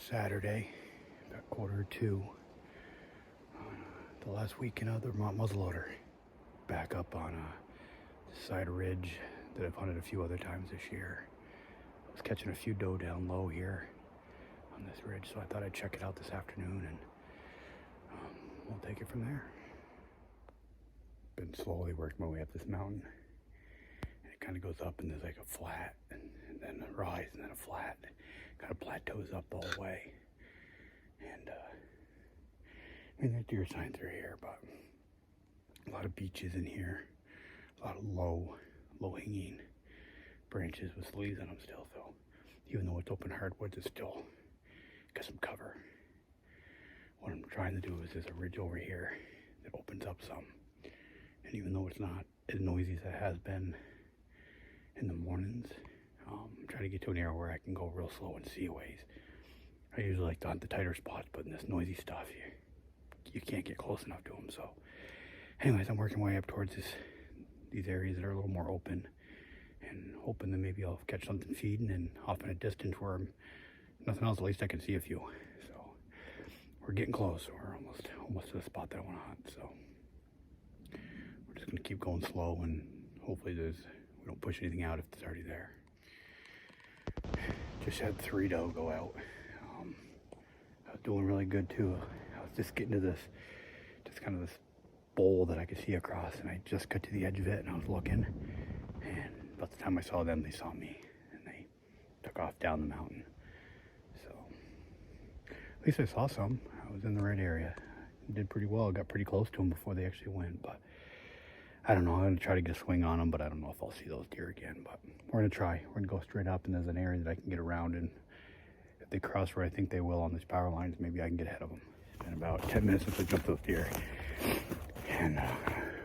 Saturday, about 1:45, the last weekend of the Vermont Muzzleloader. Back up on the side of ridge that I've hunted a few other times this year. I was catching a few doe down low here on this ridge, so I thought I'd check it out this afternoon, and we'll take it from there. Been slowly working my way up this mountain, and it kind of goes up and there's like a flat, and then a rise, and then a flat. Kind of plateaus up all the way, and I mean, there's deer signs through here, but a lot of beeches in here, a lot of low hanging branches with leaves on them still, so even though it's open hardwoods, it's still got some cover. What I'm trying to do is there's a ridge over here that opens up some, and even though it's not as noisy as it has been in the mornings, I'm trying to get to an area where I can go real slow and see a ways. I usually like to hunt the tighter spots, but in this noisy stuff, you can't get close enough to them. So anyways, I'm working my way up towards these areas that are a little more open, and hoping that maybe I'll catch something feeding, and off in a distance where I'm, nothing else, at least I can see a few. So we're getting close. We're almost to the spot that I want to hunt. So we're just gonna keep going slow, and hopefully we don't push anything out if it's already there. Just had 3 doe go out. I was doing really good too. I was just getting to this bowl that I could see across, and I just got to the edge of it, and I was looking, and about the time I saw them, they saw me, and they took off down the mountain. So at least I saw some. I was in the right area. I did pretty well. I got pretty close to them before they actually went, but I don't know. I'm gonna try to get a swing on them, but I don't know if I'll see those deer again. But we're gonna try. We're gonna go straight up, and there's an area that I can get around, and if they cross where I think they will on these power lines, maybe I can get ahead of them. It's been about 10 minutes since I jumped those deer, and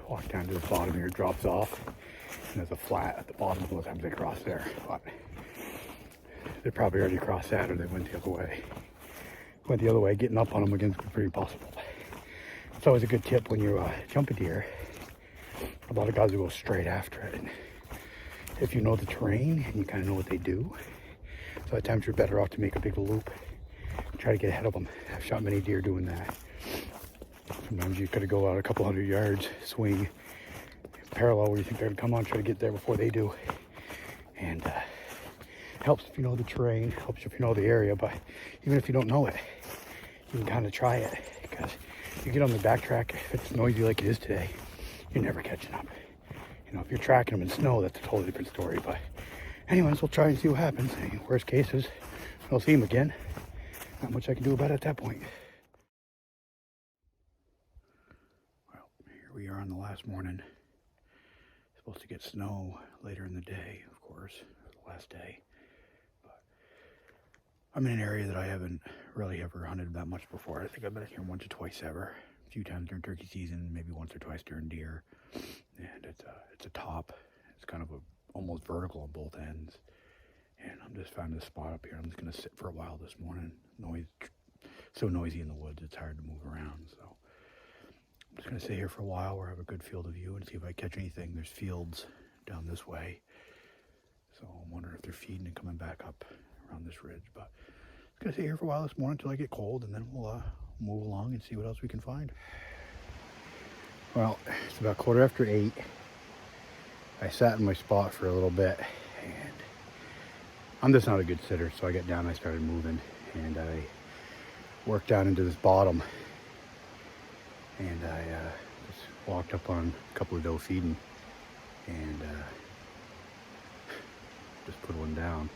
walk down to the bottom here. It drops off, and there's a flat at the bottom. Most times they cross there, but they probably already crossed that, or they went the other way. Went the other way. Getting up on them again is pretty impossible. It's always a good tip when you jump a deer. A lot of guys will go straight after it, and if you know the terrain and you kind of know what they do, so at times you're better off to make a big loop and try to get ahead of them. I've shot many deer doing that. Sometimes you gotta go out a couple hundred yards, swing parallel where you think they're gonna come on, try to get there before they do. And helps if you know the terrain, helps if you know the area, but even if you don't know it, you can kind of try it, because you get on the backtrack, if it's noisy like it is today, you're never catching up. You know, if you're tracking them in snow, that's a totally different story. But anyways, we'll try and see what happens. Worst case is I'll see them again. Not much I can do about it at that point. Well, here we are on the last morning. Supposed to get snow later in the day, of course, the last day. But I'm in an area that I haven't really ever hunted that much before. I think I've been here once or twice ever. A few times during turkey season, maybe once or twice during deer. And it's a top. It's kind of almost vertical on both ends. And I'm just finding this spot up here. I'm just gonna sit for a while this morning. So noisy in the woods, it's hard to move around. So I'm just gonna sit here for a while where I have a good field of view and see if I catch anything. There's fields down this way, so I'm wondering if they're feeding and coming back up around this ridge. But I'm gonna sit here for a while this morning until I get cold, and then we'll move along and see what else we can find. Well, it's about 8:15. I sat in my spot for a little bit, and I'm just not a good sitter, so I got down and I started moving, and I worked down into this bottom, and I just walked up on a couple of doe feeding, and just put one down.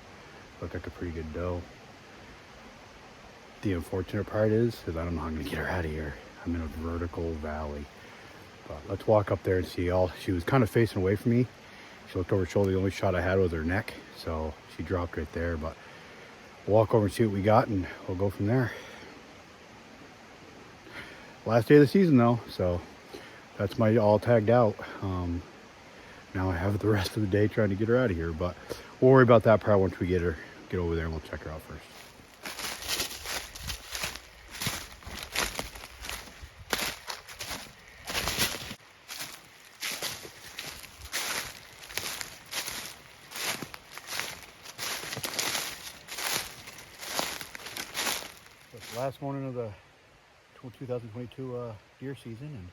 Looked like a pretty good doe. The unfortunate part is I don't know how I'm gonna get her out of here. I'm in a vertical valley. But let's walk up there and see. She was kind of facing away from me. She looked over her shoulder. The only shot I had was her neck, so she dropped right there. But we'll walk over and see what we got, and we'll go from there. Last day of the season though, so that's my all tagged out. Now I have the rest of the day trying to get her out of here, but we'll worry about that part once we get over there, and we'll check her out first. Last morning of the 2022 deer season, and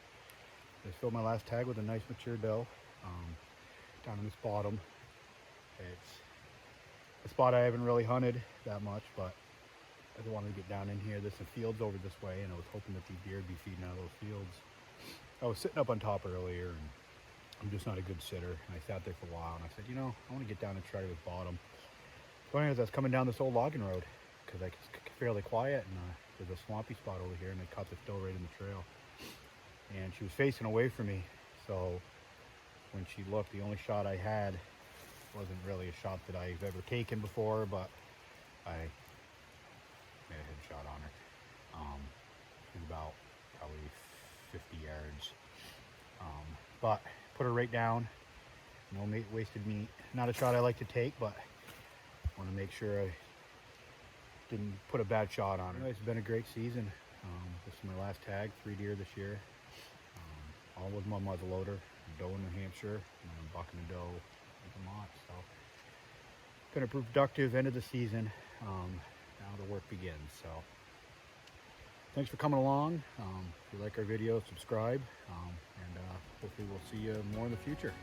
I filled my last tag with a nice mature doe down in this bottom. It's a spot I haven't really hunted that much, but I just wanted to get down in here. There's some fields over this way, and I was hoping that these deer would be feeding out of those fields. I was sitting up on top earlier, and I'm just not a good sitter, and I sat there for a while, and I said, you know, I want to get down and try this bottom. So anyways, I was coming down this old logging road, because it's fairly quiet, and there's a swampy spot over here, and I caught this doe right in the trail. And she was facing away from me, so when she looked, the only shot I had wasn't really a shot that I've ever taken before, but I made a headshot on her. She was about probably 50 yards. But put her right down. No wasted meat. Not a shot I like to take, but I want to make sure I didn't put a bad shot on her. Anyway, it's been a great season. This is my last tag, 3 deer this year. All with my muzzleloader, a doe in New Hampshire, and I'm bucking a doe in Vermont. So, been a productive end of the season. Now the work begins. So, thanks for coming along. If you like our video, subscribe, and hopefully we'll see you more in the future.